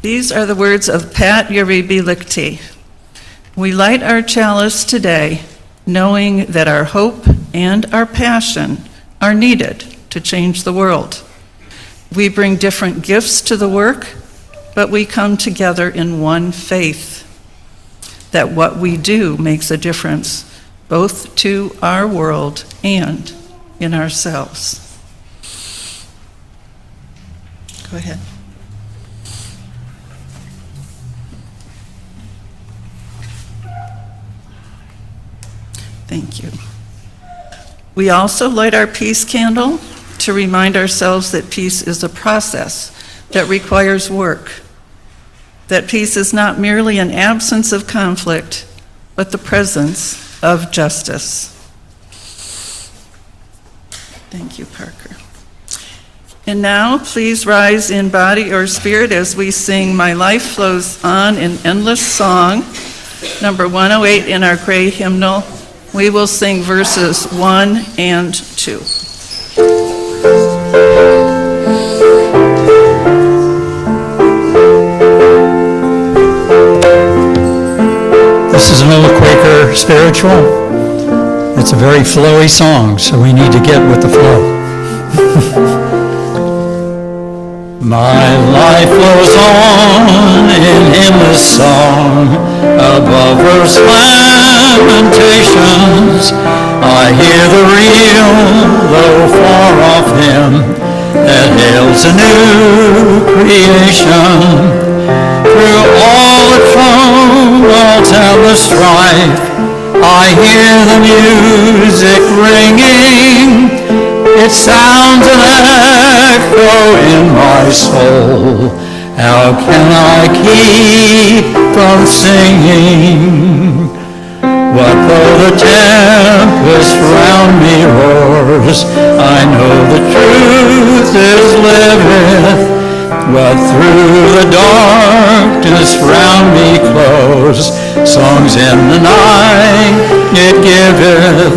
These are the words of Pat Uribe. We light our chalice today, knowing that our hope and our passion are needed to change the world. We bring different gifts to the work, but we come together in one faith that what we do makes a difference, both to our world and in ourselves. Go ahead. Thank you. We also light our peace candle to remind ourselves that peace is a process that requires work, that peace is not merely an absence of conflict, but the presence of justice. Thank you, Parker. And now, please rise in body or spirit as we sing "My Life Flows On" in endless song, number 108 in our gray hymnal. We will sing verses 1 and 2. This is an old Quaker spiritual. It's a very flowy song, so we need to get with the flow. My life flows on in endless song, above earth's lamentations. I hear the real, though far off hymn, that hails a new creation. Through all the tumult and the strife, I hear the music ringing. It sounds an echo in my soul. How can I keep from singing? What though the tempest round me roars? I know the truth is liveth. What through the darkness round me close? Songs in the night it giveth.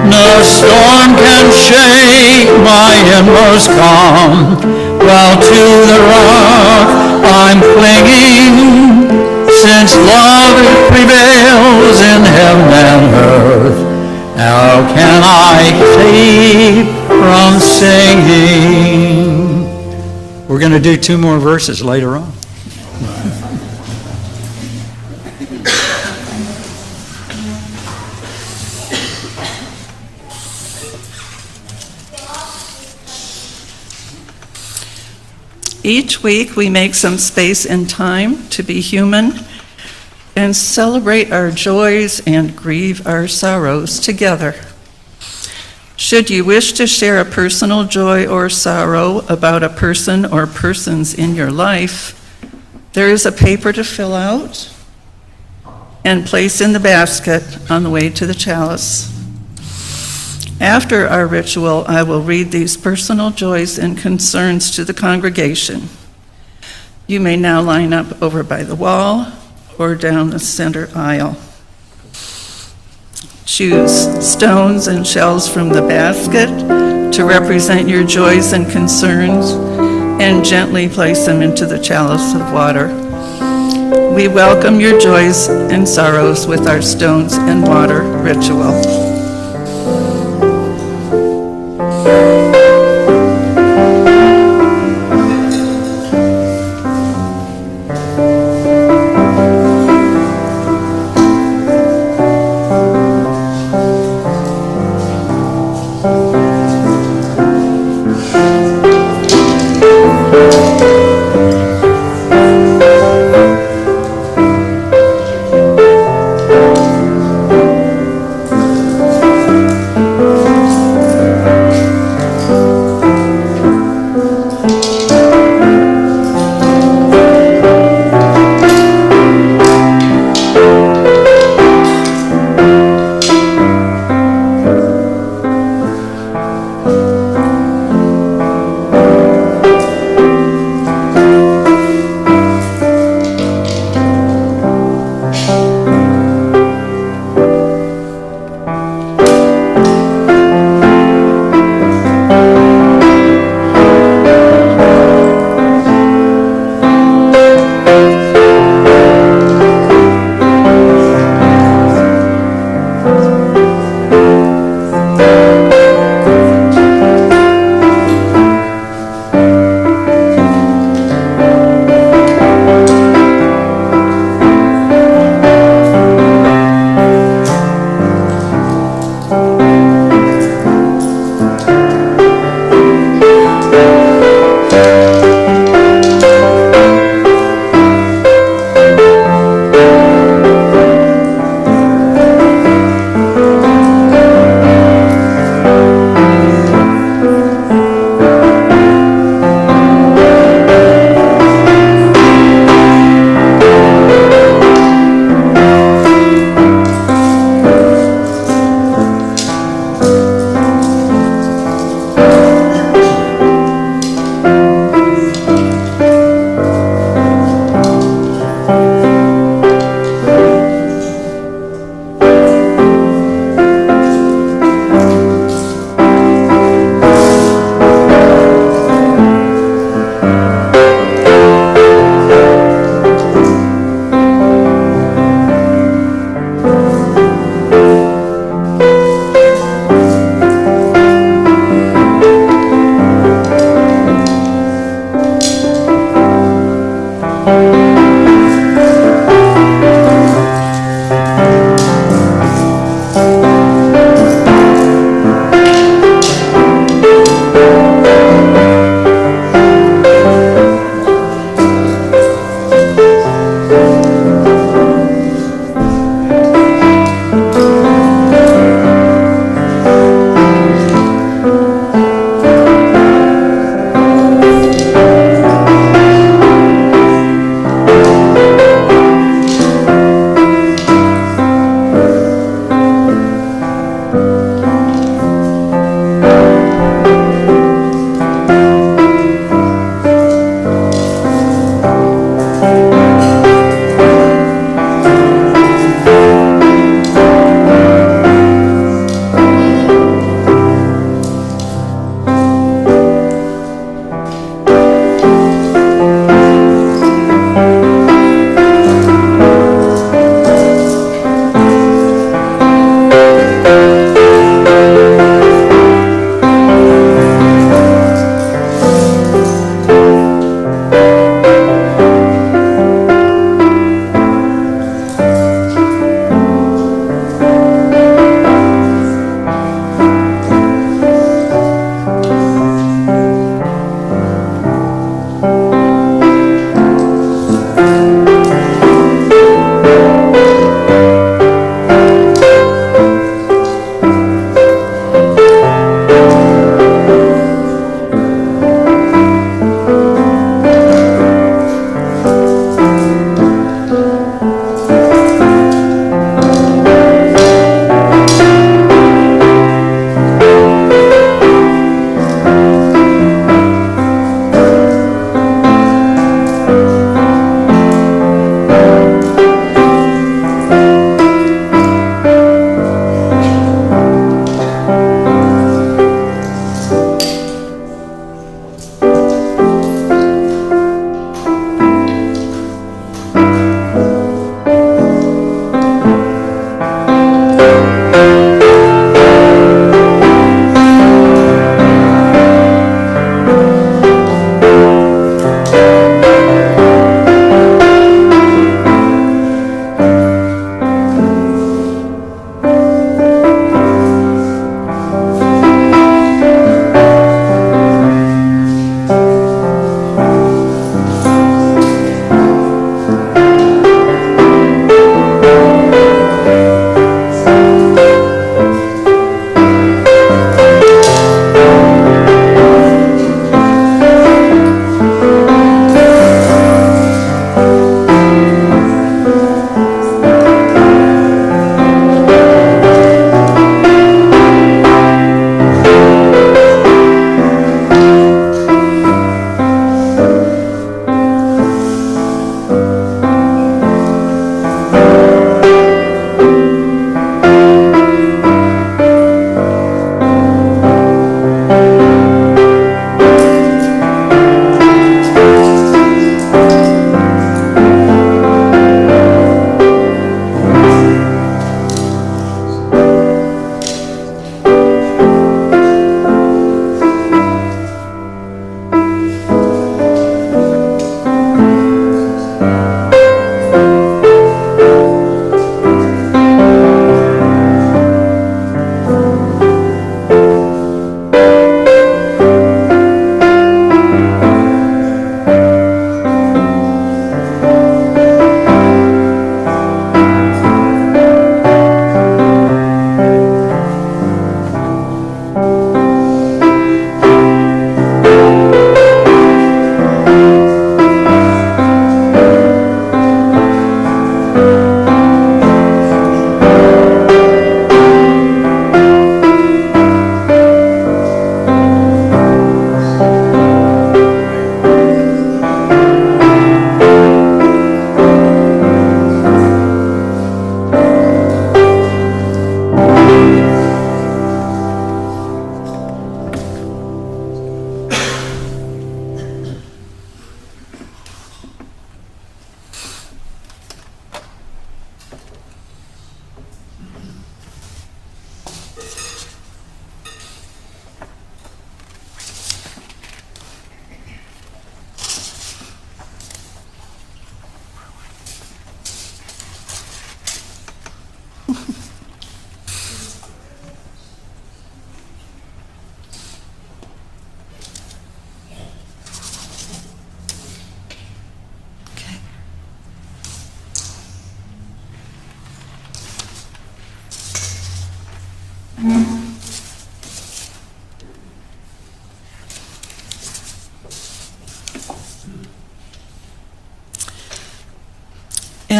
No storm can shake my inmost calm, while to the rock I'm clinging. Since love prevails in heaven and earth, how can I keep from singing? We're going to do 2 more verses later on. Each week we make some space and time to be human and celebrate our joys and grieve our sorrows together. Should you wish to share a personal joy or sorrow about a person or persons in your life, there is a paper to fill out and place in the basket on the way to the chalice. After our ritual, I will read these personal joys and concerns to the congregation. You may now line up over by the wall or down the center aisle. Choose stones and shells from the basket to represent your joys and concerns, and gently place them into the chalice of water. We welcome your joys and sorrows with our stones and water ritual.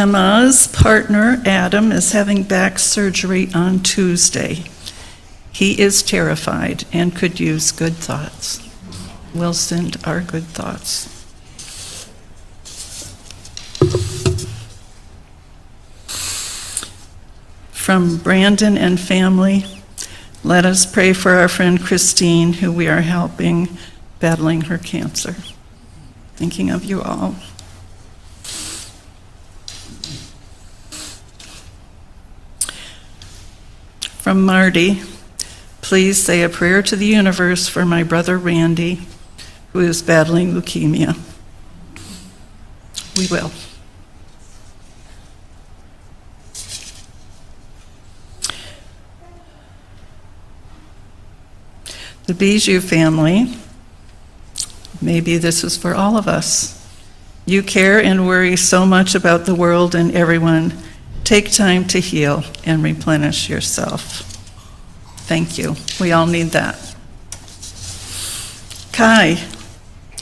Emma's partner, Adam, is having back surgery on Tuesday. He is terrified and could use good thoughts. We'll send our good thoughts. From Brandon and family, let us pray for our friend Christine, who we are helping battling her cancer. Thinking of you all. From Marty, please say a prayer to the universe for my brother Randy, who is battling leukemia. We will. The Bijou family, maybe this is for all of us. You care and worry so much about the world and everyone. Take time to heal and replenish yourself. Thank you. We all need that. Kai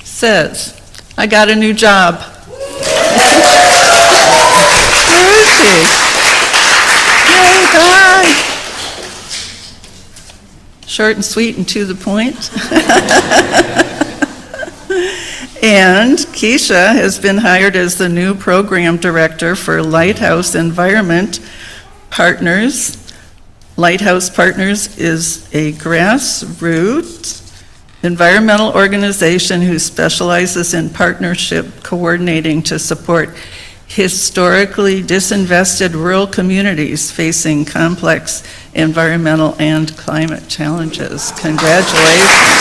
says, I got a new job. Where is she? Yay, Kai! Short and sweet and to the point. And Keisha has been hired as the new program director for Lighthouse Environment Partners. Lighthouse Partners is a grassroots environmental organization who specializes in partnership coordinating to support historically disinvested rural communities facing complex environmental and climate challenges. Congratulations.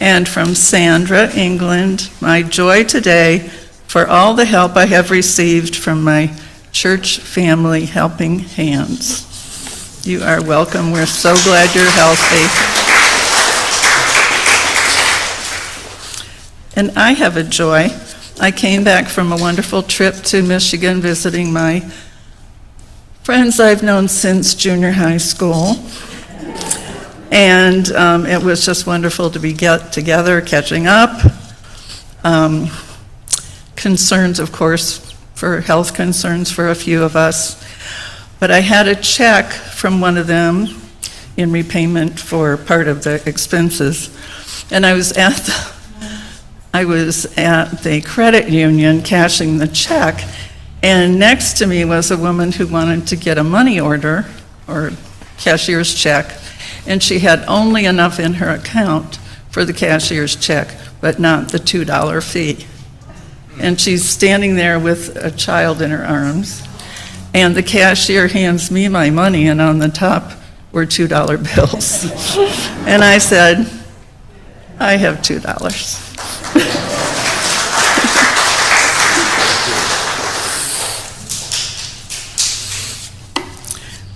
And from Sandra, England, my joy today for all the help I have received from my church family helping hands. You are welcome. We're so glad you're healthy. And I have a joy. I came back from a wonderful trip to Michigan visiting my friends I've known since junior high school. And it was just wonderful to be get together, catching up. Concerns, of course, for health concerns for a few of us. But I had a check from one of them in repayment for part of the expenses. And I was at the credit union cashing the check, and next to me was a woman who wanted to get a money order or cashier's check, and she had only enough in her account for the cashier's check, but not the $2 fee. And she's standing there with a child in her arms, and the cashier hands me my money, and on the top were $2 bills. And I said, I have $2.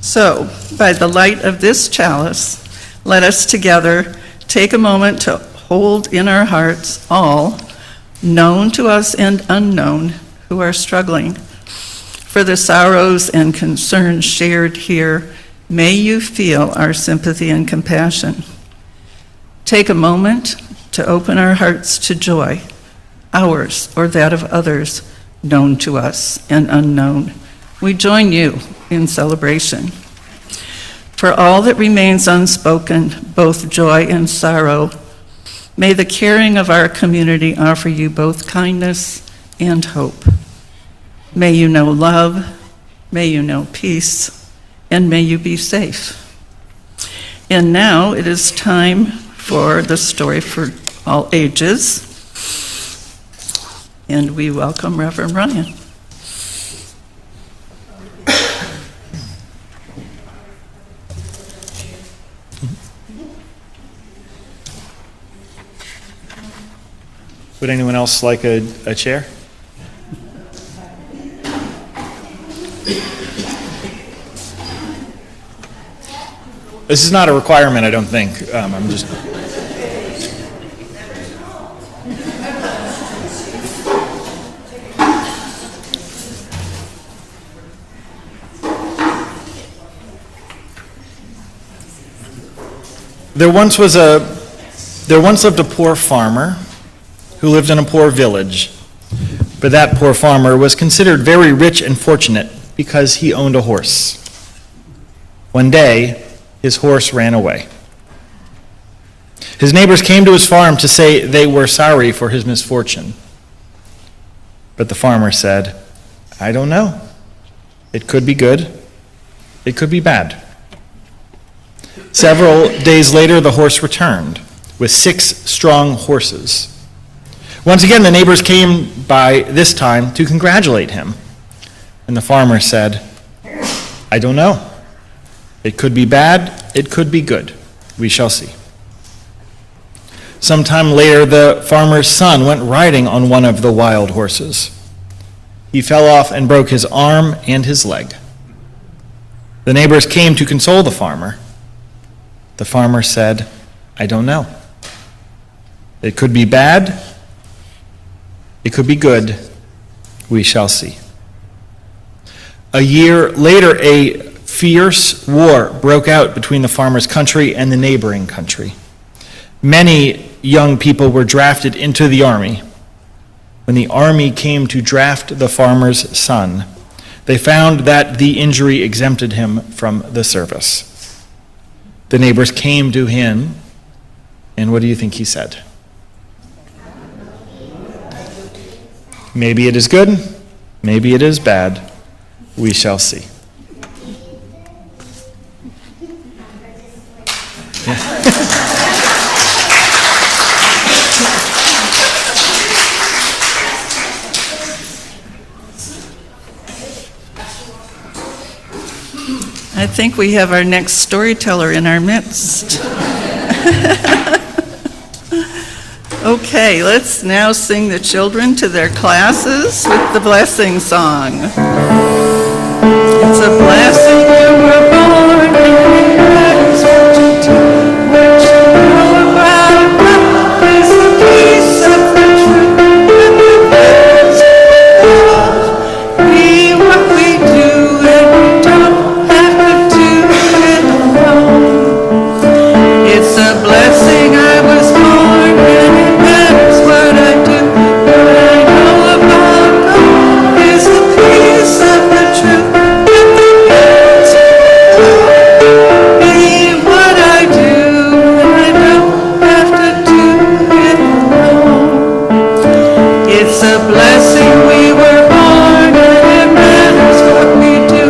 So, by the light of this chalice, let us together take a moment to hold in our hearts all, known to us and unknown, who are struggling. For the sorrows and concerns shared here, may you feel our sympathy and compassion. Take a moment to open our hearts to joy, ours or that of others, known to us and unknown. We join you in celebration. For all that remains unspoken, both joy and sorrow, may the caring of our community offer you both kindness and hope. May you know love, may you know peace, and may you be safe. And now it is time for the story for all ages, and we welcome Reverend Ryan. Would anyone else like a chair? This is not a requirement, I don't think. I'm just... There once was a There once lived a poor farmer who lived in a poor village. But that poor farmer was considered very rich and fortunate because he owned a horse. One day, his horse ran away. His neighbors came to his farm to say they were sorry for his misfortune. But the farmer said, "I don't know. It could be good. It could be bad." Several days later, the horse returned with 6 strong horses. Once again, the neighbors came by this time to congratulate him. And the farmer said, "I don't know. It could be bad. It could be good. We shall see." Sometime later, the farmer's son went riding on one of the wild horses. He fell off and broke his arm and his leg. The neighbors came to console the farmer. The farmer said, "I don't know. It could be bad. It could be good. We shall see." A year later, a fierce war broke out between the farmer's country and the neighboring country. Many young people were drafted into the army. When the army came to draft the farmer's son, they found that the injury exempted him from the service. The neighbors came to him, and what do you think he said? Maybe it is good, maybe it is bad. We shall see. I think we have our next storyteller in our midst. Okay, let's now sing the children to their classes with the blessing song. It's a blessing you were born, and that is what you do. What you know about God is the peace of the truth, and the words of love. Be what we do, and we don't have to do it alone. It's a blessing I was born, and it matters what I do. What I know about God is the peace of the truth, and the words of love. Be what I do, and I don't have to do it alone. It's a blessing we were born, and it matters what we do.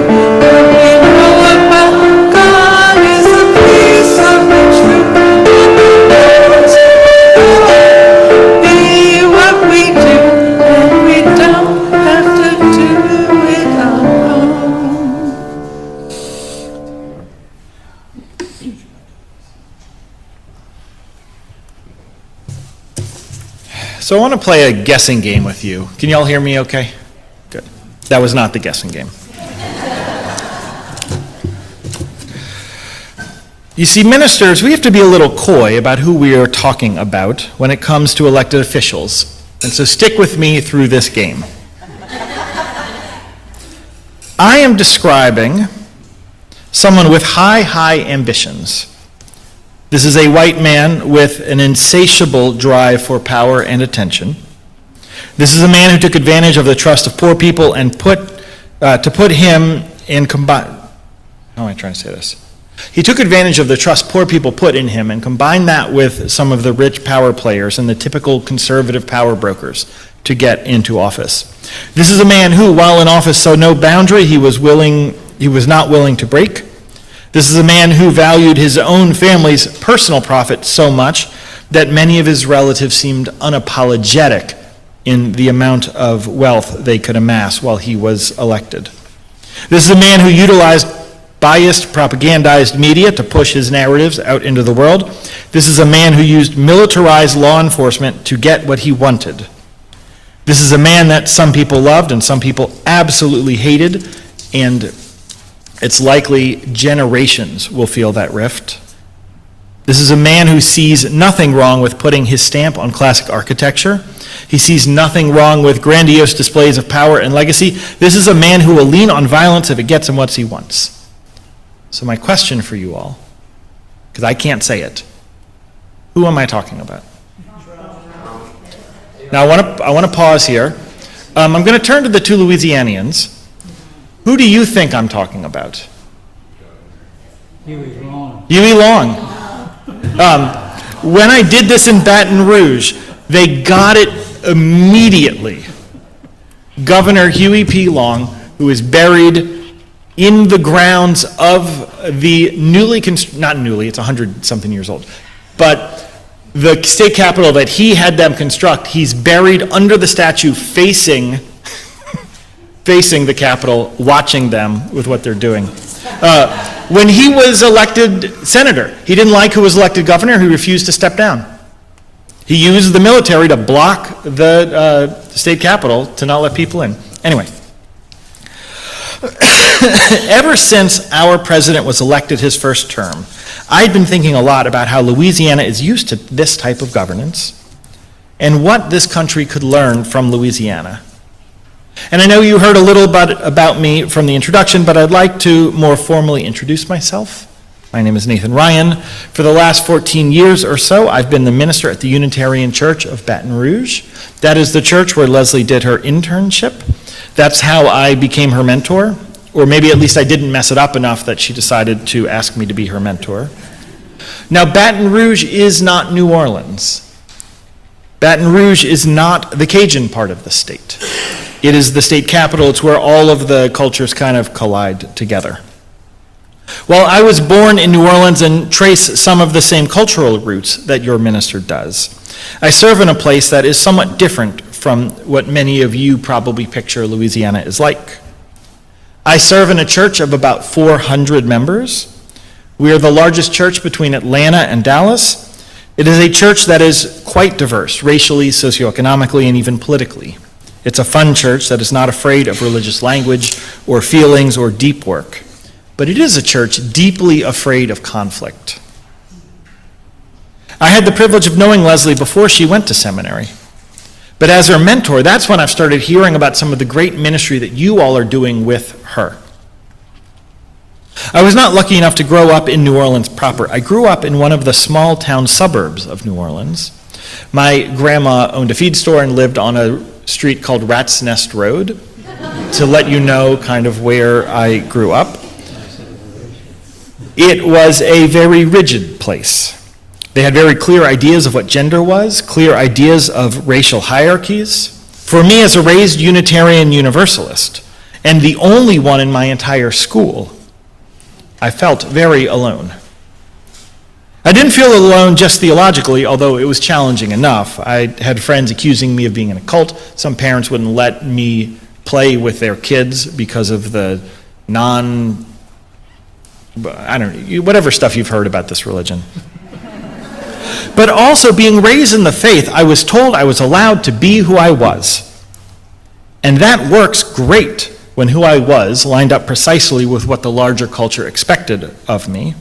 What we know about God is the peace of the truth, and the words of love. Be what we do, and we don't have to do it alone. So I want to play a guessing game with you. Can you all hear me okay? Good. That was not the guessing game. You see, ministers, we have to be a little coy about who we are talking about when it comes to elected officials. And so stick with me through this game. I am describing someone with high ambitions. This is a white man with an insatiable drive for power and attention. This is a man who took advantage of the trust of poor people and He took advantage of the trust poor people put in him and combined that with some of the rich power players and the typical conservative power brokers to get into office. This is a man who, while in office, saw no boundary he was not willing to break. This is a man who valued his own family's personal profit so much that many of his relatives seemed unapologetic in the amount of wealth they could amass while he was elected. This is a man who utilized biased, propagandized media to push his narratives out into the world. This is a man who used militarized law enforcement to get what he wanted. This is a man that some people loved and some people absolutely hated, and it's likely generations will feel that rift. This is a man who sees nothing wrong with putting his stamp on classic architecture. He sees nothing wrong with grandiose displays of power and legacy. This is a man who will lean on violence if it gets him what he wants. So my question for you all, because I can't say it, Who am I talking about? Now, I want to pause here. I'm going to turn to the two Louisianians. Who do you think I'm talking about? Huey Long. Huey Long. When I did this in Baton Rouge, they got it immediately. Governor Huey P. Long, who is buried in the grounds of the not newly, it's 100-something years old, but the state capitol that he had them construct, he's buried under the statue facing the Capitol, watching them with what they're doing. When he was elected senator, he didn't like who was elected governor, he refused to step down. He used the military to block the state capitol to not let people in. Anyway, ever since our president was elected his first term, I'd been thinking a lot about how Louisiana is used to this type of governance and what this country could learn from Louisiana. And I know you heard a little about me from the introduction, but I'd like to more formally introduce myself. My name is Nathan Ryan. For the last 14 years or so, I've been the minister at the Unitarian Church of Baton Rouge. That is the church where Leslie did her internship. That's how I became her mentor, or maybe at least I didn't mess it up enough that she decided to ask me to be her mentor. Now, Baton Rouge is not New Orleans. Baton Rouge is not the Cajun part of the state. It is the state capital. It's where all of the cultures kind of collide together. Well, I was born in New Orleans and trace some of the same cultural roots that your minister does. I serve in a place that is somewhat different from what many of you probably picture Louisiana is like. I serve in a church of about 400 members. We are the largest church between Atlanta and Dallas. It is a church that is quite diverse, racially, socioeconomically, and even politically. It's a fun church that is not afraid of religious language or feelings or deep work. But it is a church deeply afraid of conflict. I had the privilege of knowing Leslie before she went to seminary. But as her mentor, that's when I've started hearing about some of the great ministry that you all are doing with her. I was not lucky enough to grow up in New Orleans proper. I grew up in one of the small town suburbs of New Orleans. My grandma owned a feed store and lived on a street called Rat's Nest Road, to let you know kind of where I grew up. It was a very rigid place. They had very clear ideas of what gender was, clear ideas of racial hierarchies. For me, as a raised Unitarian Universalist, and the only one in my entire school, I felt very alone. I didn't feel alone just theologically, although it was challenging enough. I had friends accusing me of being in a cult. Some parents wouldn't let me play with their kids because of the whatever stuff you've heard about this religion. But also being raised in the faith, I was told I was allowed to be who I was. And that works great when who I was lined up precisely with what the larger culture expected of me.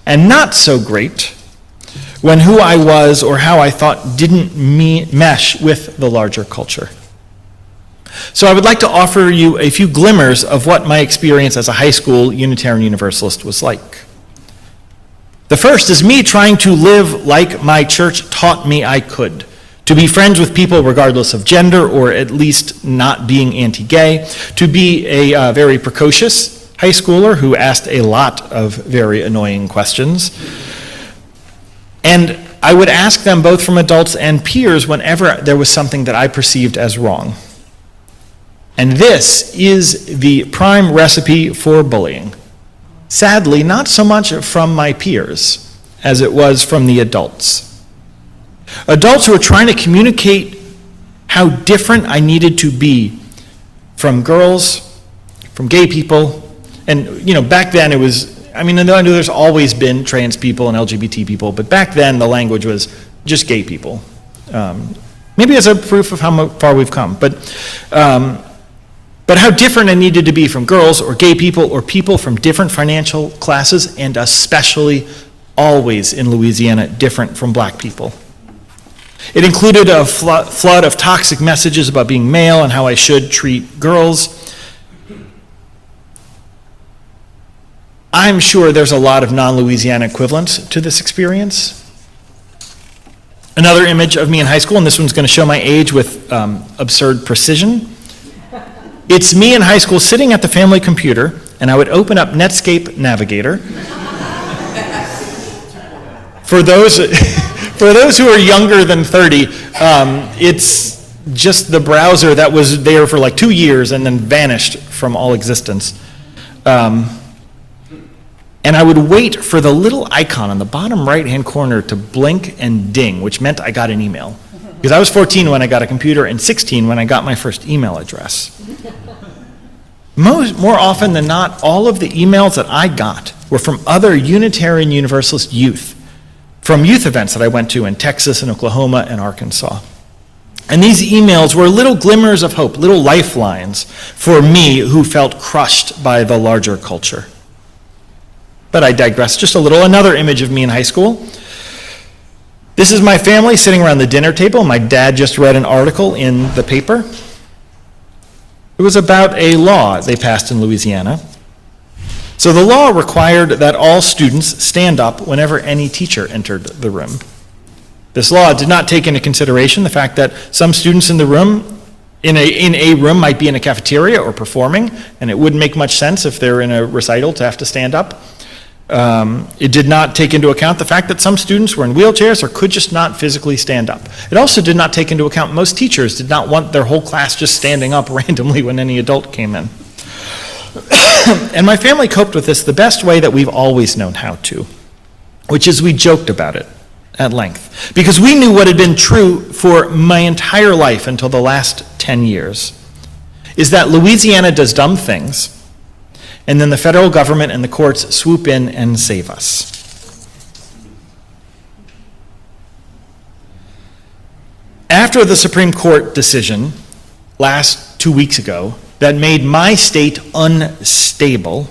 And not so great when who I was or how I thought didn't mesh with the larger culture. So I would like to offer you a few glimmers of what my experience as a high school Unitarian Universalist was like. The first is me trying to live like my church taught me I could, to be friends with people regardless of gender or at least not being anti-gay, to be a very precocious high schooler who asked a lot of very annoying questions. And I would ask them both from adults and peers whenever there was something that I perceived as wrong. And this is the prime recipe for bullying. Sadly, not so much from my peers as it was from the adults. Adults who were trying to communicate how different I needed to be from girls, from gay people. And, back then it was, I know there's always been trans people and LGBT people, but back then the language was just gay people. Maybe as a proof of how far we've come. But how different I needed to be from girls or gay people or people from different financial classes, and especially always in Louisiana, different from black people. It included a flood of toxic messages about being male and how I should treat girls. I'm sure there's a lot of non-Louisiana equivalents to this experience. Another image of me in high school, and this one's going to show my age with absurd precision. It's me in high school sitting at the family computer, and I would open up Netscape Navigator. For those who are younger than 30, it's just the browser that was there for like 2 years and then vanished from all existence. And I would wait for the little icon on the bottom right-hand corner to blink and ding, which meant I got an email. Because I was 14 when I got a computer and 16 when I got my first email address. More often than not, all of the emails that I got were from other Unitarian Universalist youth, from youth events that I went to in Texas and Oklahoma and Arkansas. And these emails were little glimmers of hope, little lifelines for me who felt crushed by the larger culture. But I digress just a little. Another image of me in high school. This is my family sitting around the dinner table. My dad just read an article in the paper. It was about a law they passed in Louisiana. So the law required that all students stand up whenever any teacher entered the room. This law did not take into consideration the fact that some students in the room, in a room might be in a cafeteria or performing, and it wouldn't make much sense if they're in a recital to have to stand up. It did not take into account the fact that some students were in wheelchairs or could just not physically stand up. It also did not take into account most teachers did not want their whole class just standing up randomly when any adult came in. And my family coped with this the best way that we've always known how to, which is we joked about it at length. Because we knew what had been true for my entire life until the last 10 years, is that Louisiana does dumb things, and then the federal government and the courts swoop in and save us. After the Supreme Court decision last 2 weeks ago that made my state unstable,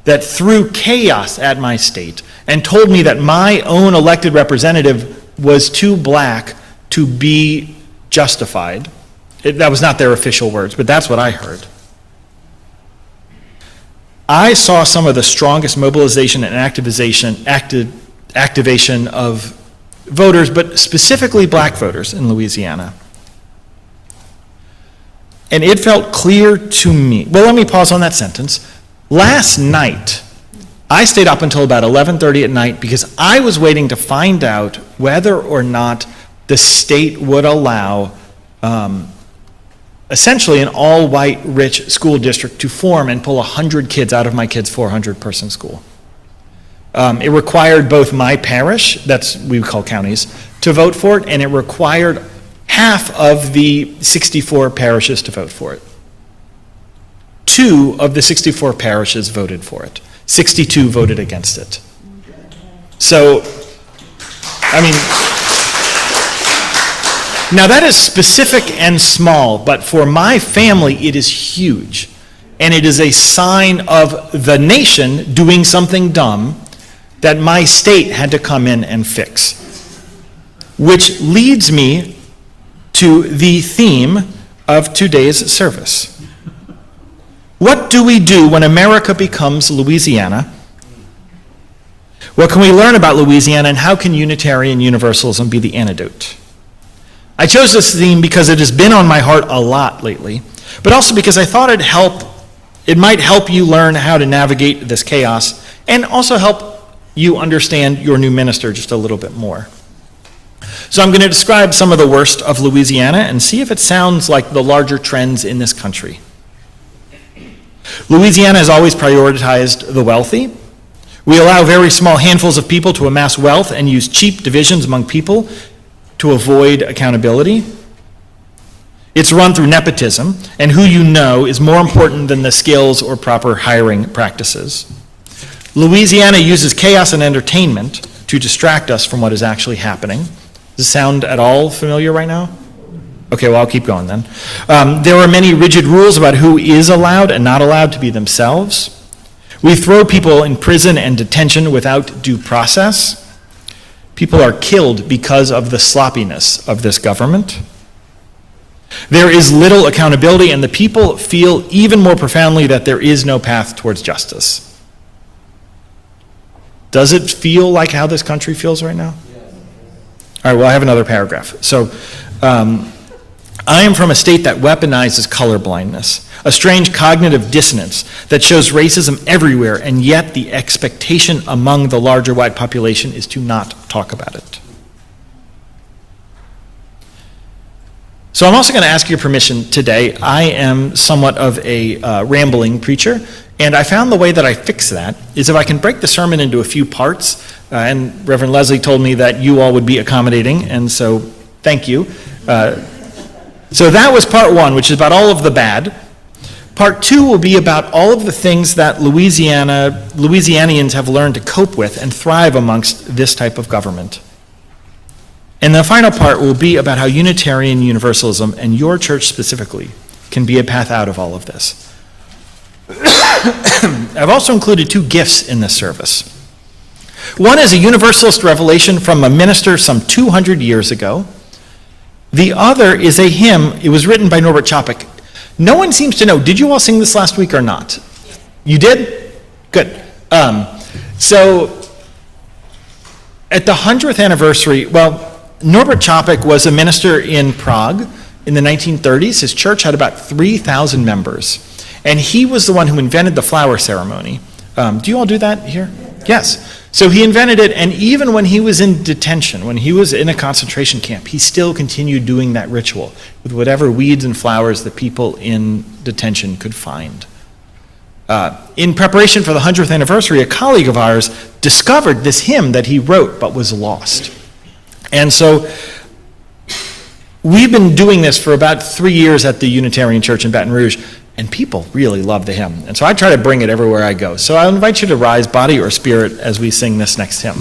that threw chaos at my state and told me that my own elected representative was too black to be justified. That was not their official words, but that's what I heard. I saw some of the strongest mobilization and activation of voters, but specifically black voters in Louisiana. And it felt clear to me. Well, let me pause on that sentence. Last night, I stayed up until about 11:30 at night because I was waiting to find out whether or not the state would allow essentially an all-white, rich school district to form and pull 100 kids out of my kids' 400-person school. It required both my parish, that's we call counties, to vote for it, and it required half of the 64 parishes to vote for it. 2 of the 64 parishes voted for it. 62 voted against it. So, I mean, now that is specific and small, but for my family it is huge. And it is a sign of the nation doing something dumb that my state had to come in and fix. Which leads me to the theme of today's service. What do we do when America becomes Louisiana? What can we learn about Louisiana, and how can Unitarian Universalism be the antidote? I chose this theme because it has been on my heart a lot lately, but also because I thought it might help you learn how to navigate this chaos and also help you understand your new minister just a little bit more. So I'm going to describe some of the worst of Louisiana and see if it sounds like the larger trends in this country. Louisiana has always prioritized the wealthy. We allow very small handfuls of people to amass wealth and use cheap divisions among people to avoid accountability. It's run through nepotism, and who you know is more important than the skills or proper hiring practices. Louisiana uses chaos and entertainment to distract us from what is actually happening. Does this sound at all familiar right now? Okay, well, I'll keep going then. There are many rigid rules about who is allowed and not allowed to be themselves. We throw people in prison and detention without due process. People are killed because of the sloppiness of this government. There is little accountability, and the people feel even more profoundly that there is no path towards justice. Does it feel like how this country feels right now? All right, well, I have another paragraph. So, I am from a state that weaponizes colorblindness, a strange cognitive dissonance that shows racism everywhere, and yet the expectation among the larger white population is to not talk about it. So I'm also going to ask your permission today. I am somewhat of a rambling preacher, and I found the way that I fix that is if I can break the sermon into a few parts, and Reverend Leslie told me that you all would be accommodating, and so thank you. So that was part one, which is about all of the bad. Part two will be about all of the things that Louisianians have learned to cope with and thrive amongst this type of government. And the final part will be about how Unitarian Universalism, and your church specifically, can be a path out of all of this. I've also included two gifts in this service. One is a Universalist revelation from a minister some 200 years ago. The other is a hymn. It was written by Norbert Chopik. No one seems to know. Did you all sing this last week or not? You did? Good. So at the 100th anniversary, well, Norbert Chopik was a minister in Prague in the 1930s. His church had about 3,000 members. And he was the one who invented the flower ceremony. Do you all do that here? Yes. So he invented it, and even when he was in detention, when he was in a concentration camp, he still continued doing that ritual with whatever weeds and flowers that people in detention could find. In preparation for the 100th anniversary, a colleague of ours discovered this hymn that he wrote but was lost. And so we've been doing this for about 3 years at the Unitarian Church in Baton Rouge, and people really love the hymn. And so I try to bring it everywhere I go. So I'll invite you to rise, body or spirit, as we sing this next hymn.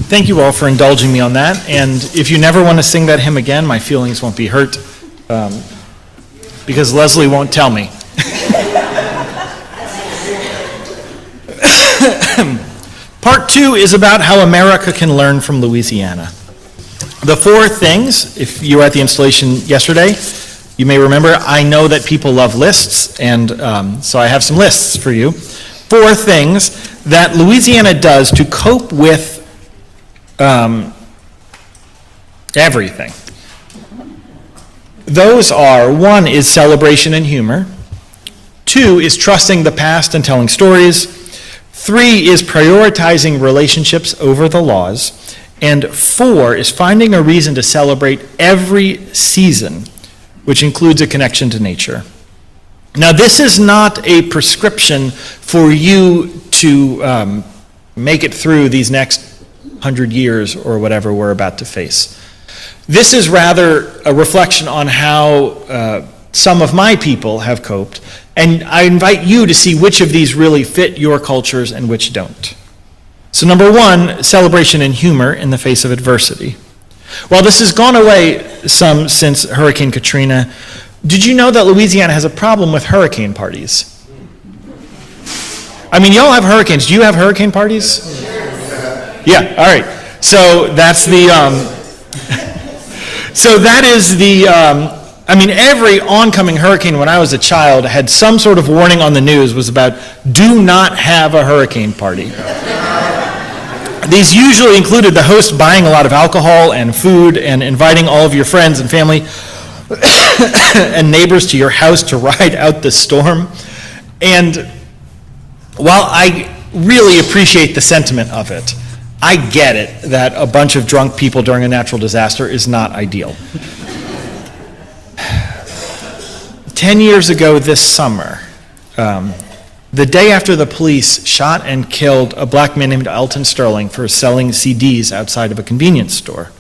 Thank you all for indulging me on that, and if you never want to sing that hymn again, my feelings won't be hurt, because Leslie won't tell me. Part two is about how America can learn from Louisiana. The four things, if you were at the installation yesterday, you may remember, I know that people love lists, and so I have some lists for you. Four things that Louisiana does to cope with everything. Those are, one is celebration and humor. Two is trusting the past and telling stories. Three is prioritizing relationships over the laws. And four is finding a reason to celebrate every season, which includes a connection to nature. Now, this is not a prescription for you to make it through these next 100 years or whatever we're about to face. This is rather a reflection on how some of my people have coped, and I invite you to see which of these really fit your cultures and which don't. So number one, celebration and humor in the face of adversity. While this has gone away some since Hurricane Katrina, did you know that Louisiana has a problem with hurricane parties? I mean, y'all have hurricanes. Do you have hurricane parties? Yeah, all right. So that's the, so that is the, I mean, every oncoming hurricane when I was a child had some sort of warning on the news was about, do not have a hurricane party. These usually included the host buying a lot of alcohol and food and inviting all of your friends and family and neighbors to your house to ride out the storm. And while I really appreciate the sentiment of it, I get it that a bunch of drunk people during a natural disaster is not ideal. 10 years ago this summer, the day after the police shot and killed a black man named Alton Sterling for selling CDs outside of a convenience store.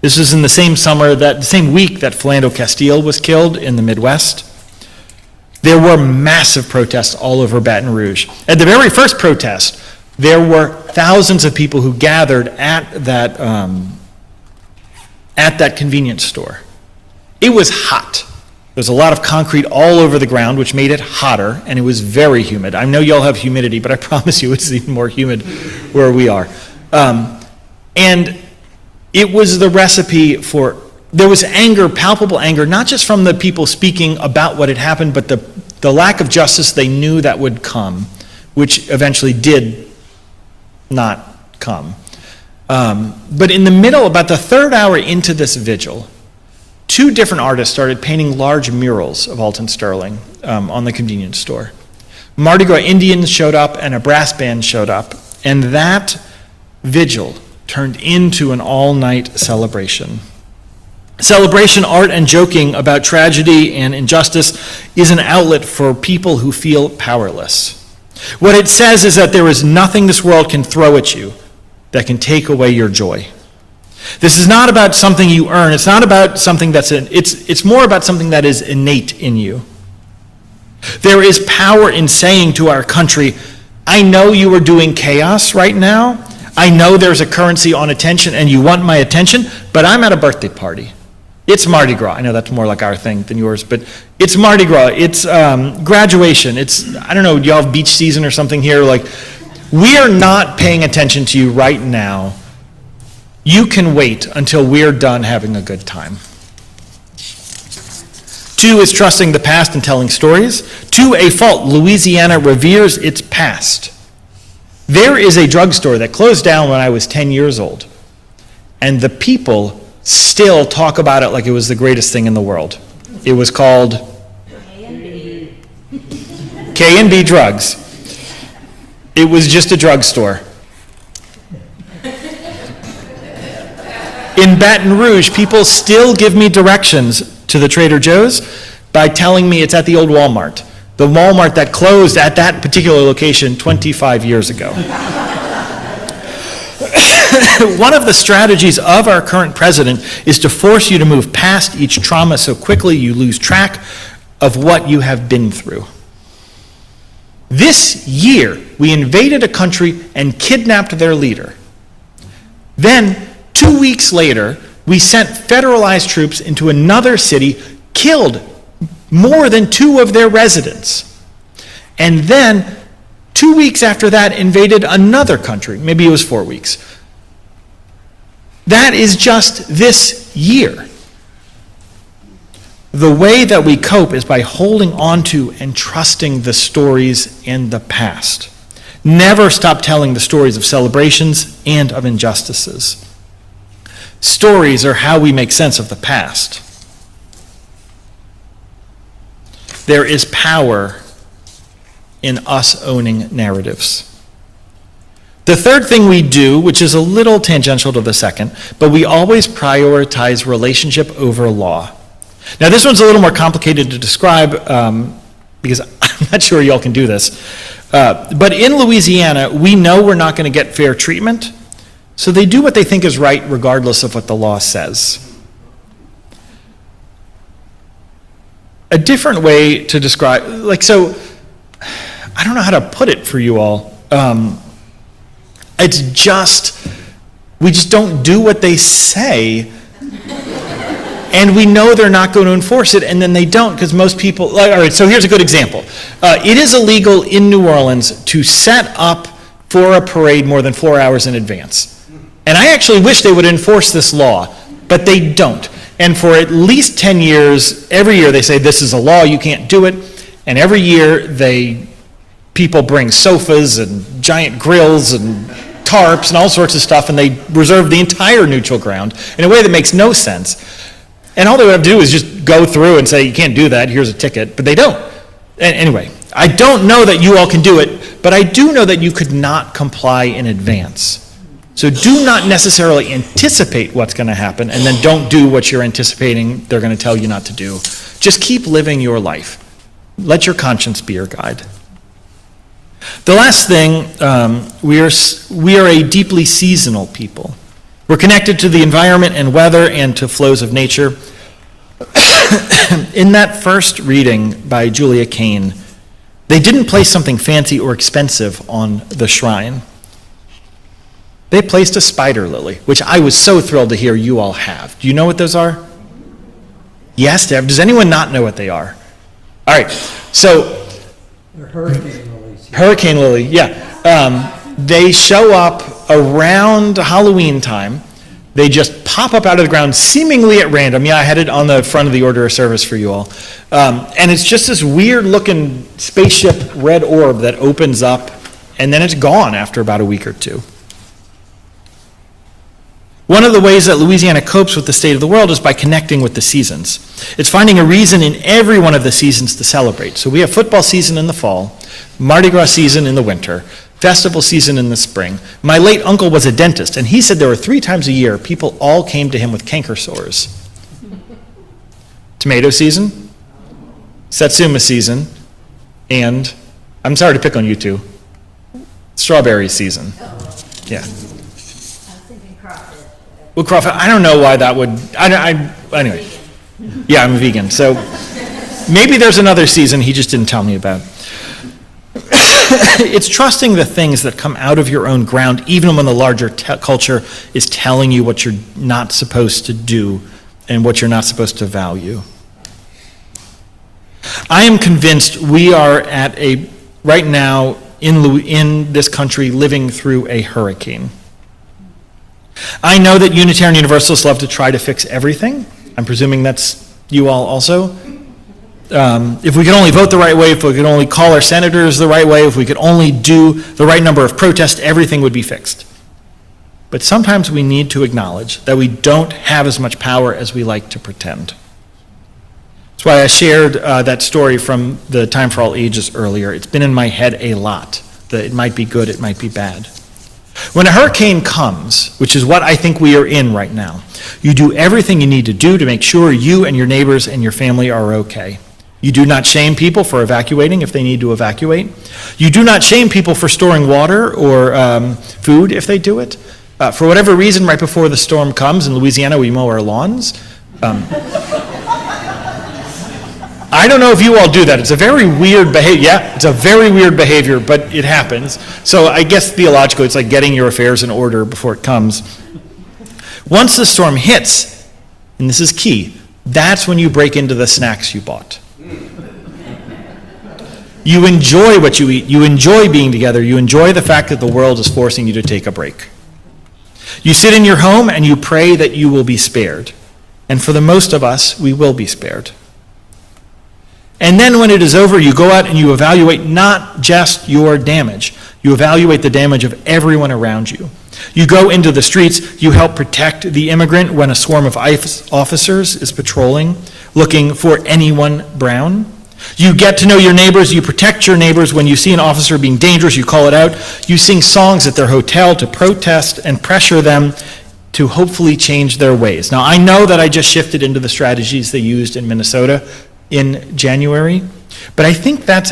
This was in the same week that Philando Castile was killed in the Midwest. There were massive protests all over Baton Rouge. At the very first protest, there were thousands of people who gathered at that convenience store. It was hot. There was a lot of concrete all over the ground, which made it hotter, and it was very humid. I know y'all have humidity, but I promise you it's even more humid where we are. And it was the recipe for, there was anger, palpable anger, not just from the people speaking about what had happened, but the lack of justice they knew that would come, which eventually did not come. But in the middle, about the third hour into this vigil, two different artists started painting large murals of Alton Sterling on the convenience store. Mardi Gras Indians showed up and a brass band showed up, and that vigil turned into an all-night celebration. Celebration, art, and joking about tragedy and injustice is an outlet for people who feel powerless. What it says is that there is nothing this world can throw at you that can take away your joy. This is not about something you earn. It's not about something it's more about something that is innate in you. There is power in saying to our country, I know you are doing chaos right now. I know there's a currency on attention and you want my attention, but I'm at a birthday party. It's Mardi Gras. I know that's more like our thing than yours, but it's Mardi Gras. It's graduation. It's, I don't know, do y'all have beach season or something here? Like, we are not paying attention to you right now. You can wait until we're done having a good time. Two is trusting the past and telling stories. To a fault, Louisiana reveres its past. There is a drugstore that closed down when I was 10 years old, and the people still talk about it like it was the greatest thing in the world. It was called K&B Drugs. It was just a drugstore. In Baton Rouge, people still give me directions to the Trader Joe's by telling me it's at the old Walmart. The Walmart that closed at that particular location 25 years ago. One of the strategies of our current president is to force you to move past each trauma so quickly you lose track of what you have been through. This year, we invaded a country and kidnapped their leader. Then, 2 weeks later, we sent federalized troops into another city, killed more than 2 of their residents. And then, 2 weeks after that, invaded another country. Maybe it was 4 weeks. That is just this year. The way that we cope is by holding on to and trusting the stories in the past. Never stop telling the stories of celebrations and of injustices. Stories are how we make sense of the past. There is power in us owning narratives. The third thing we do, which is a little tangential to the second, but we always prioritize relationship over law. Now, this one's a little more complicated to describe because I'm not sure y'all can do this. But in Louisiana, we know we're not going to get fair treatment, so they do what they think is right regardless of what the law says. A different way to describe, so I don't know how to put it for you all. It's just, we just don't do what they say, and we know they're not going to enforce it, and then they don't, because most people, all right, so here's a good example. It is illegal in New Orleans to set up for a parade more than 4 hours in advance. And I actually wish they would enforce this law, but they don't. And for at least 10 years, every year they say, this is a law, you can't do it, and every year people bring sofas and giant grills and tarps and all sorts of stuff, and they reserve the entire neutral ground in a way that makes no sense. And all they have to do is just go through and say, you can't do that, here's a ticket, but they don't. Anyway, I don't know that you all can do it, but I do know that you could not comply in advance. So do not necessarily anticipate what's going to happen, and then don't do what you're anticipating they're going to tell you not to do. Just keep living your life. Let your conscience be your guide. The last thing, we are a deeply seasonal people. We're connected to the environment and weather and to flows of nature. In that first reading by Julia Kane, they didn't place something fancy or expensive on the shrine. They placed a spider lily, which I was so thrilled to hear you all have. Do you know what those are? Yes, Deb. Does anyone not know what they are? All right, so They're hurricane lilies. Hurricane lily, yeah. They show up around Halloween time. They just pop up out of the ground seemingly at random. Yeah, I had it on the front of the order of service for you all. And it's just this weird looking spaceship red orb that opens up, and then it's gone after about a week or two. One of the ways that Louisiana copes with the state of the world is by connecting with the seasons. It's finding a reason in every one of the seasons to celebrate. So we have football season in the fall, Mardi Gras season in the winter, festival season in the spring. My late uncle was a dentist, and he said there were 3 times a year people all came to him with canker sores. Tomato season, Satsuma season, and, I'm sorry to pick on you two, strawberry season. Yeah. Well, crawfish, I don't know why that would, anyway. Yeah, I'm a vegan, so maybe there's another season he just didn't tell me about. It's trusting the things that come out of your own ground, even when the larger culture is telling you what you're not supposed to do and what you're not supposed to value. I am convinced we are right now in this country living through a hurricane. I know that Unitarian Universalists love to try to fix everything. I'm presuming that's you all also. If we could only vote the right way, if we could only call our senators the right way, if we could only do the right number of protests, everything would be fixed. But sometimes we need to acknowledge that we don't have as much power as we like to pretend. That's why I shared that story from the Time for All Ages earlier. It's been in my head a lot, that it might be good, it might be bad. When a hurricane comes, which is what I think we are in right now, you do everything you need to do to make sure you and your neighbors and your family are okay. You do not shame people for evacuating if they need to evacuate. You do not shame people for storing water or food if they do it. For whatever reason, right before the storm comes, in Louisiana we mow our lawns. I don't know if you all do that. It's a very weird behavior. Yeah, it's a very weird behavior, but it happens. So I guess theologically, it's like getting your affairs in order before it comes. Once the storm hits, and this is key, that's when you break into the snacks you bought. You enjoy what you eat. You enjoy being together. You enjoy the fact that the world is forcing you to take a break. You sit in your home and you pray that you will be spared. And for the most of us, we will be spared. And then when it is over, you go out and you evaluate not just your damage. You evaluate the damage of everyone around you. You go into the streets, you help protect the immigrant when a swarm of ICE officers is patrolling, looking for anyone brown. You get to know your neighbors, you protect your neighbors. When you see an officer being dangerous, you call it out. You sing songs at their hotel to protest and pressure them to hopefully change their ways. Now, I know that I just shifted into the strategies they used in Minnesota in January, but I think that's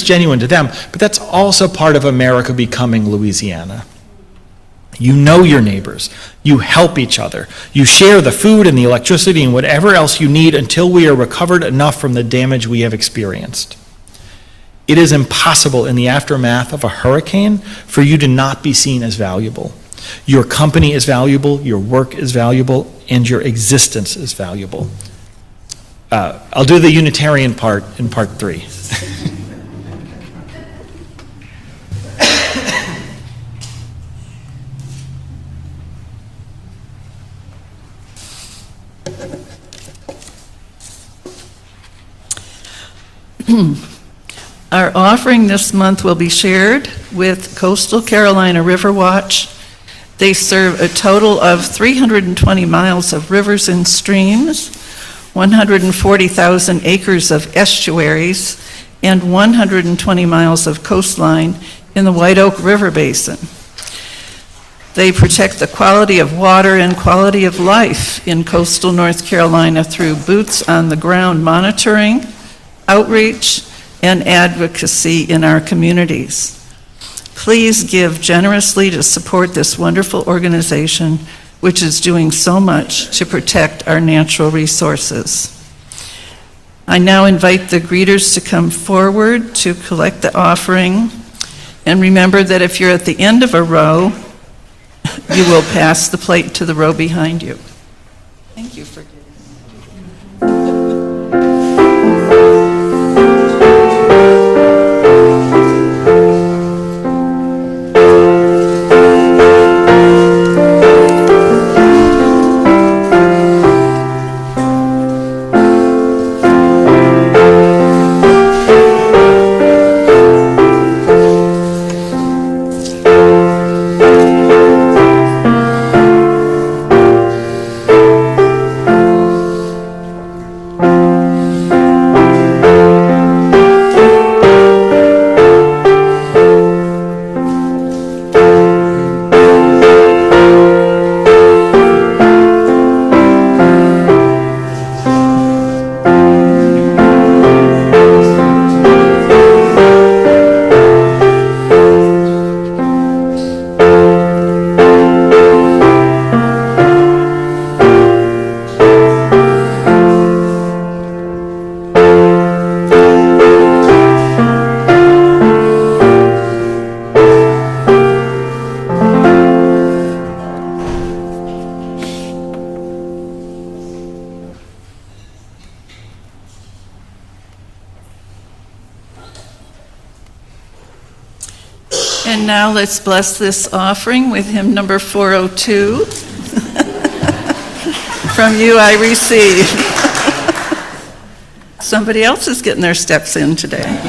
genuine to them, but that's also part of America becoming Louisiana. You know your neighbors. You help each other. You share the food and the electricity and whatever else you need until we are recovered enough from the damage we have experienced. It is impossible in the aftermath of a hurricane for you to not be seen as valuable. Your company is valuable, your work is valuable, and your existence is valuable. I'll do the Unitarian part in part 3. Our offering this month will be shared with Coastal Carolina River Watch. They serve a total of 320 miles of rivers and streams, 140,000 acres of estuaries, and 120 miles of coastline in the White Oak River Basin. They protect the quality of water and quality of life in coastal North Carolina through boots on the ground monitoring, outreach, and advocacy in our communities. Please give generously to support this wonderful organization, which is doing so much to protect our natural resources. I now invite the greeters to come forward to collect the offering. And remember that if you're at the end of a row, you will pass the plate to the row behind you. Thank you for giving. And now let's bless this offering with hymn number 402. From you I receive. Somebody else is getting their steps in today.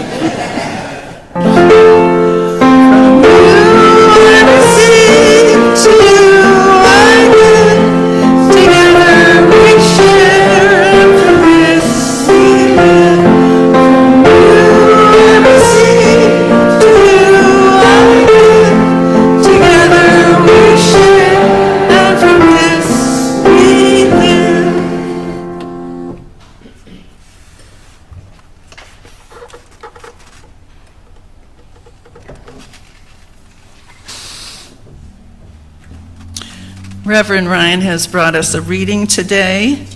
Reverend Ryan has brought us a reading today.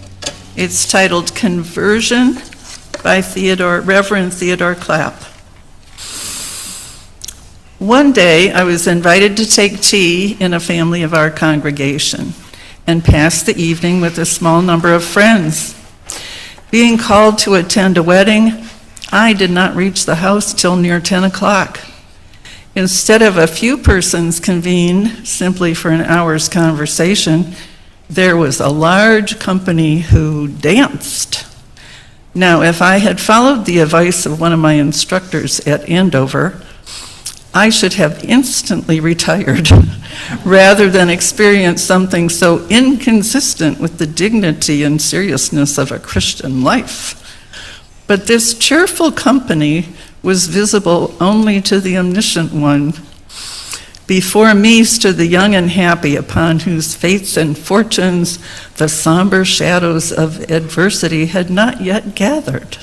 It's titled Conversion by Reverend Theodore Clapp. One day I was invited to take tea in a family of our congregation and pass the evening with a small number of friends. Being called to attend a wedding, I did not reach the house till near 10 o'clock. Instead of a few persons convened simply for an hour's conversation, there was a large company who danced. Now, if I had followed the advice of one of my instructors at Andover, I should have instantly retired rather than experience something so inconsistent with the dignity and seriousness of a Christian life. But this cheerful company was visible only to the omniscient one. Before me stood the young and happy, upon whose fates and fortunes the somber shadows of adversity had not yet gathered.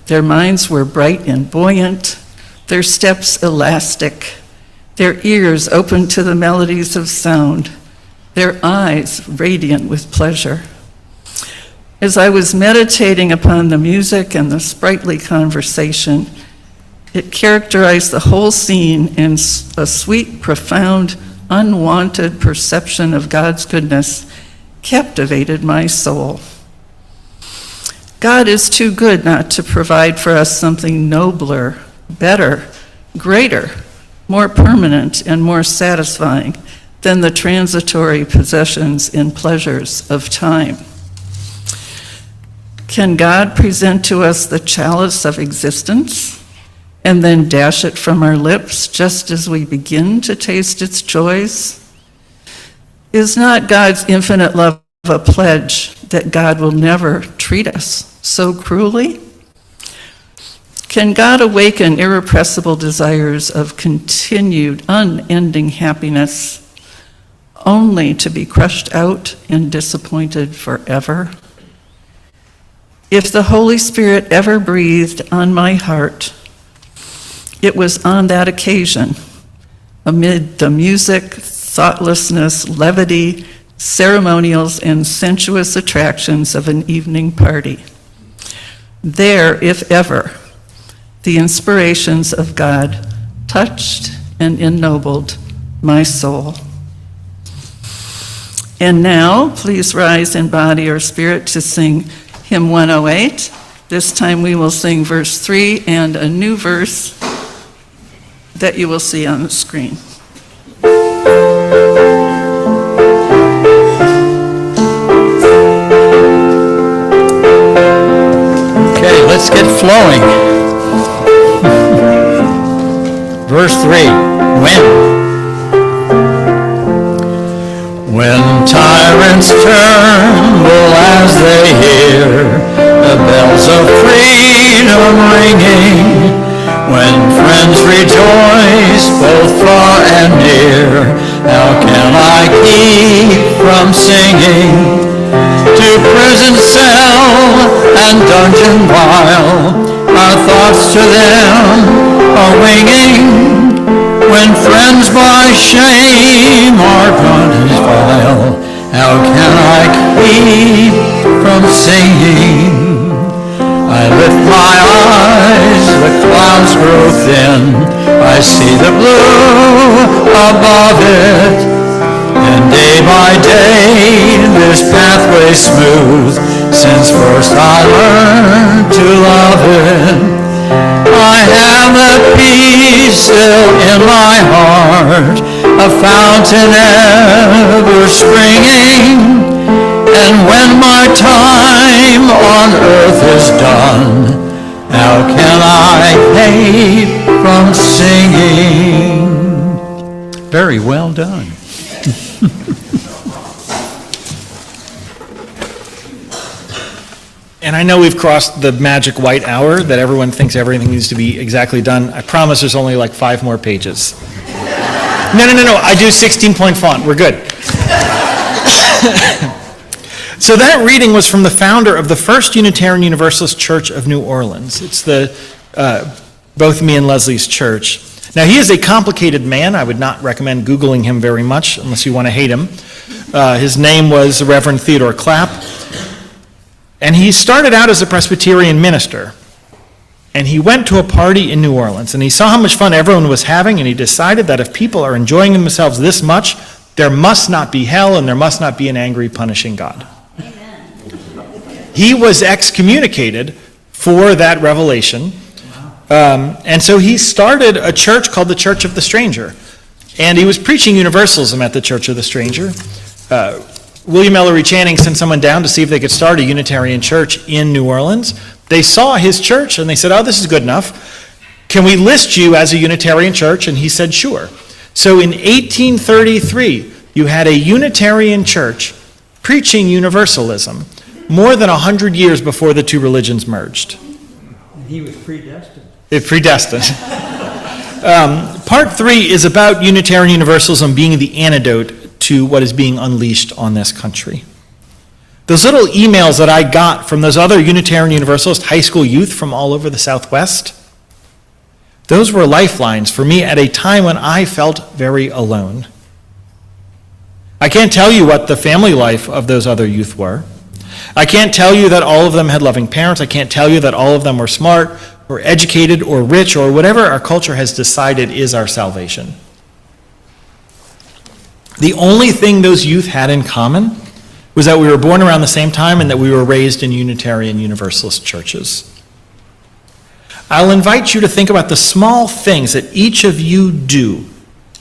Their minds were bright and buoyant, their steps elastic, their ears open to the melodies of sound, their eyes radiant with pleasure. As I was meditating upon the music and the sprightly conversation, it characterized the whole scene in a sweet, profound, unwanted perception of God's goodness, captivated my soul. God is too good not to provide for us something nobler, better, greater, more permanent, and more satisfying than the transitory possessions and pleasures of time. Can God present to us the chalice of existence and then dash it from our lips just as we begin to taste its joys? Is not God's infinite love a pledge that God will never treat us so cruelly? Can God awaken irrepressible desires of continued, unending happiness only to be crushed out and disappointed forever? If the Holy Spirit ever breathed on my heart, it was on that occasion, amid the music, thoughtlessness, levity, ceremonials, and sensuous attractions of an evening party. There, if ever, the inspirations of God touched and ennobled my soul. And now, please rise in body or spirit to sing hymn 108. This time we will sing verse 3 and a new verse that you will see on the screen. Okay, let's get flowing. Verse 3, when tyrants tremble as they hear the bells of freedom ringing, when friends rejoice both far and near, how can I keep from singing? To prison cell and dungeon vile, our thoughts to them are winging. When friends by shame are punished vile, how can I keep from singing? I lift my eyes, the clouds grow thin, I see the blue above it, and day by day this pathway smooth, since first I learned to love it. I have that peace still in my heart, a fountain ever springing, and when my time on earth is done, how can I keep from singing? Very well done. And I know we've crossed the magic white hour that everyone thinks everything needs to be exactly done. I promise there's only like 5 more pages. No. I do 16-point font. We're good. So that reading was from the founder of the First Unitarian Universalist Church of New Orleans. It's both me and Leslie's church. Now, he is a complicated man. I would not recommend Googling him very much unless you want to hate him. His name was Reverend Theodore Clapp. And he started out as a Presbyterian minister. And he went to a party in New Orleans. And he saw how much fun everyone was having. And he decided that if people are enjoying themselves this much, there must not be hell and there must not be an angry, punishing God. He was excommunicated for that revelation. And so he started a church called the Church of the Stranger. And he was preaching universalism at the Church of the Stranger. William Ellery Channing sent someone down to see if they could start a Unitarian church in New Orleans. They saw his church and they said, oh, this is good enough. Can we list you as a Unitarian church? And he said, sure. So in 1833, you had a Unitarian church preaching universalism more than 100 years before the two religions merged. He was predestined. It's predestined. Part 3 is about Unitarian Universalism being the antidote to what is being unleashed on this country. Those little emails that I got from those other Unitarian Universalist high school youth from all over the Southwest, those were lifelines for me at a time when I felt very alone. I can't tell you what the family life of those other youth were. I can't tell you that all of them had loving parents. I can't tell you that all of them were smart or educated or rich or whatever our culture has decided is our salvation. The only thing those youth had in common was that we were born around the same time and that we were raised in Unitarian Universalist churches. I'll invite you to think about the small things that each of you do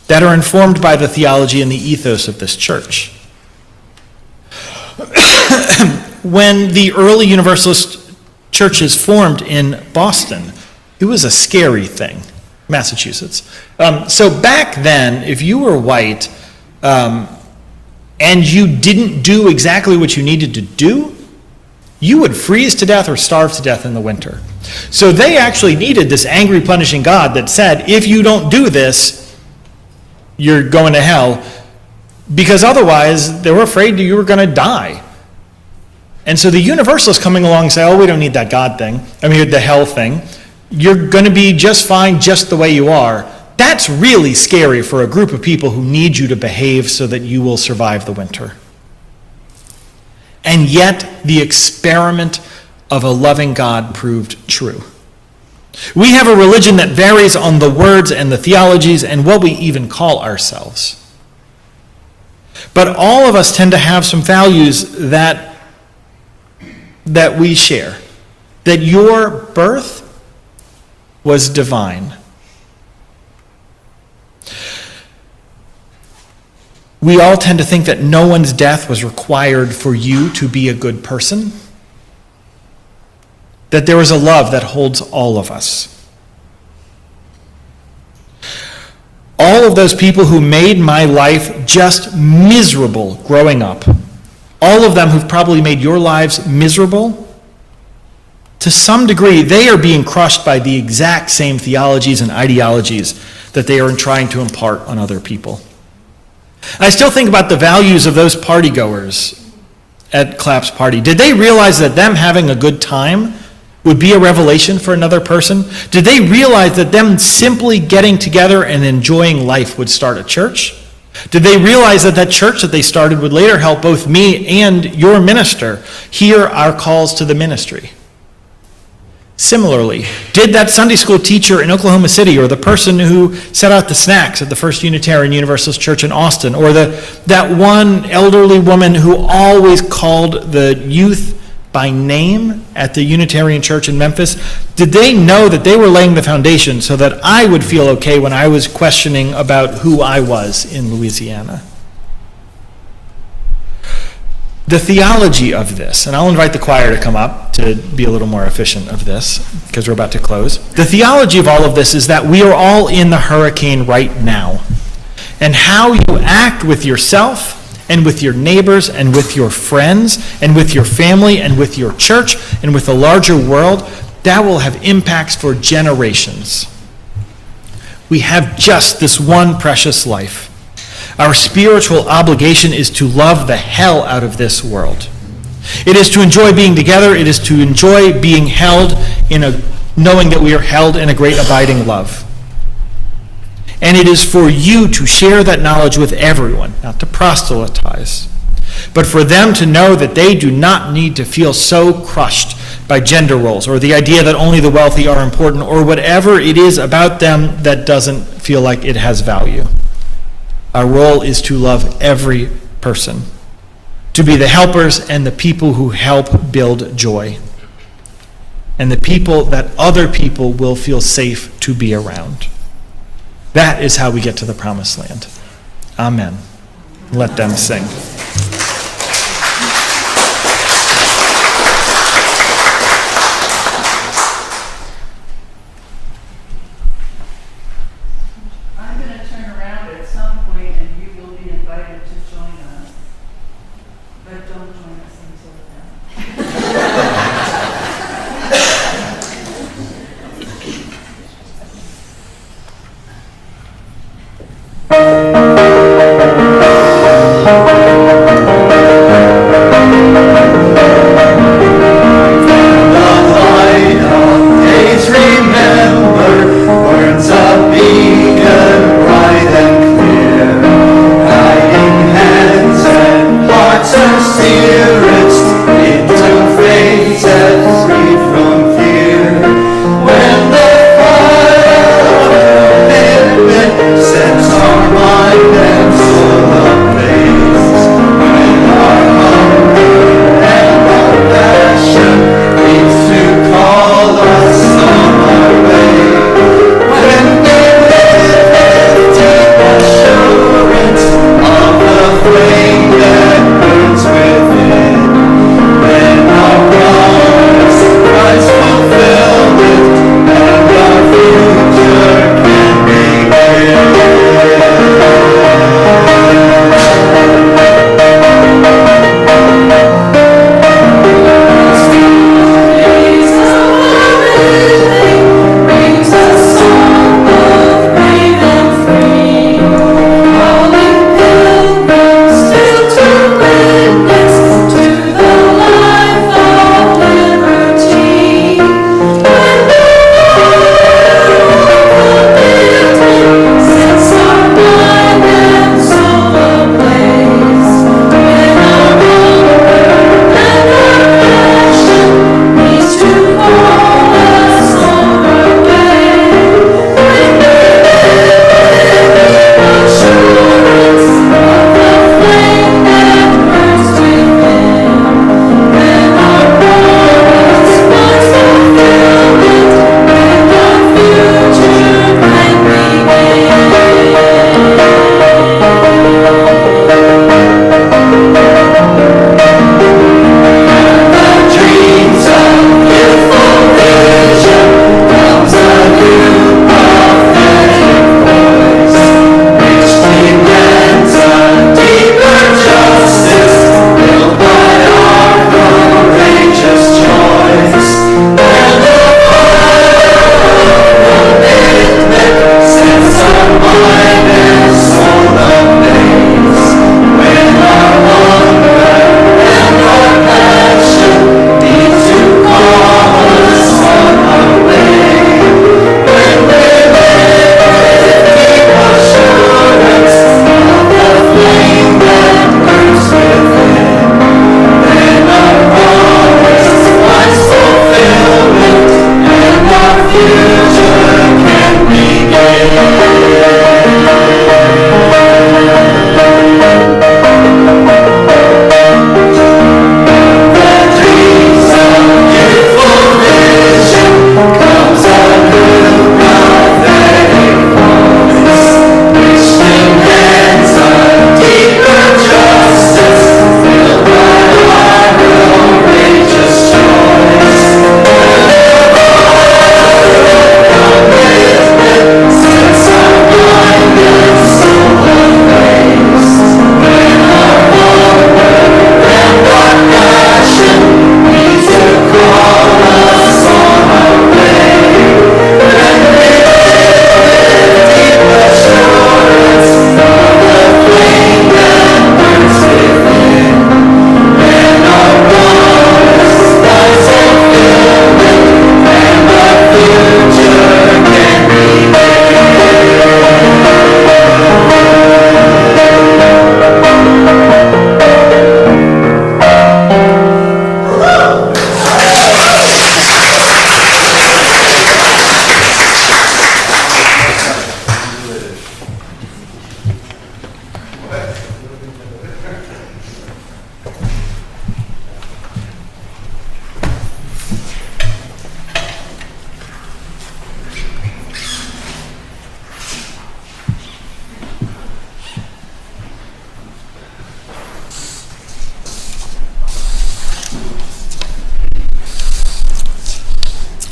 that are informed by the theology and the ethos of this church. When the early Universalist churches formed in Boston, it was a scary thing, Massachusetts. So back then, if you were white and you didn't do exactly what you needed to do, you would freeze to death or starve to death in the winter. So they actually needed this angry, punishing God that said, if you don't do this, you're going to hell, because otherwise they were afraid you were going to die. And so the Universalists coming along and say, oh, we don't need that God thing, the hell thing. You're going to be just fine just the way you are. That's really scary for a group of people who need you to behave so that you will survive the winter. And yet the experiment of a loving God proved true. We have a religion that varies on the words and the theologies and what we even call ourselves. But all of us tend to have some values that we share. That your birth was divine. We all tend to think that no one's death was required for you to be a good person. That there is a love that holds all of us. All of those people who made my life just miserable growing up, all of them who've probably made your lives miserable, to some degree, they are being crushed by the exact same theologies and ideologies that they are trying to impart on other people. I still think about the values of those partygoers at Clapp's party. Did they realize that them having a good time would be a revelation for another person? Did they realize that them simply getting together and enjoying life would start a church? Did they realize that that church that they started would later help both me and your minister hear our calls to the ministry? Similarly, did that Sunday school teacher in Oklahoma City, or the person who set out the snacks at the First Unitarian Universalist Church in Austin, or that one elderly woman who always called the youth by name at the Unitarian Church in Memphis, did they know that they were laying the foundation so that I would feel okay when I was questioning about who I was in Louisiana? The theology of this, and I'll invite the choir to come up to be a little more efficient of this, because we're about to close. The theology of all of this is that we are all in the hurricane right now. And how you act with yourself, and with your neighbors, and with your friends, and with your family, and with your church, and with the larger world, that will have impacts for generations. We have just this one precious life. Our spiritual obligation is to love the hell out of this world. It is to enjoy being together. It is to enjoy being held knowing that we are held in a great abiding love. And it is for you to share that knowledge with everyone, not to proselytize, but for them to know that they do not need to feel so crushed by gender roles or the idea that only the wealthy are important or whatever it is about them that doesn't feel like it has value. Our role is to love every person, to be the helpers and the people who help build joy, and the people that other people will feel safe to be around. That is how we get to the promised land. Amen. Let them sing. I'm going to turn around at some point and you will be invited to join us. But don't join us until then.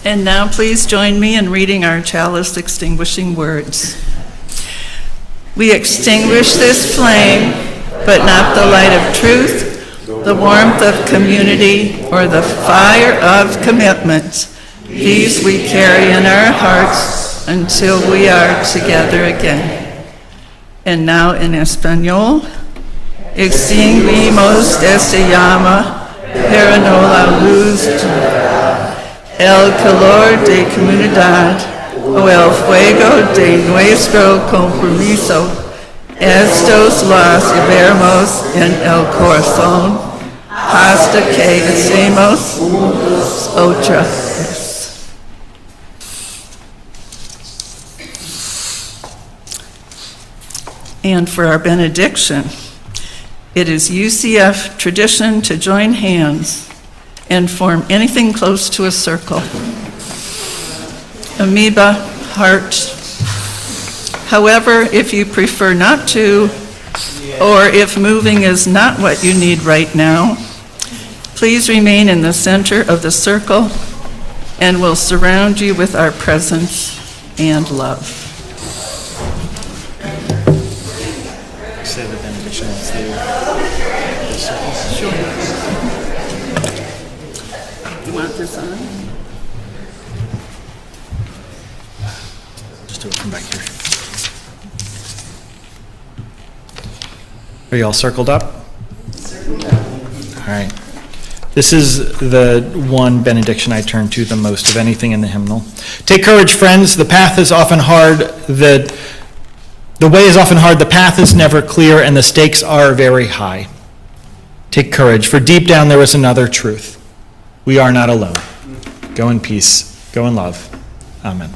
And now please join me in reading our chalice extinguishing words. We extinguish this flame, but not the light of truth, the warmth of community, or the fire of commitment. These we carry in our hearts until we are together again. And now in Espanol, extinguimos esta llama, pero no la luz, el calor de comunidad, o el fuego de nuestro compromiso. Estos los llevamos en el corazón hasta que hacemos otra vez. And for our benediction, it is UCF tradition to join hands and form anything close to a circle. Amoeba, heart. However, if you prefer not to, or if moving is not what you need right now, please remain in the center of the circle and we'll surround you with our presence and love. Say the benediction is Sure. You want this on? Just do it from back here. Are you all circled up? All right. This is the one benediction I turn to the most of anything in the hymnal. Take courage, friends. The path is often hard. The way is often hard. The path is never clear, and the stakes are very high. Take courage, for deep down there is another truth. We are not alone. Go in peace. Go in love. Amen.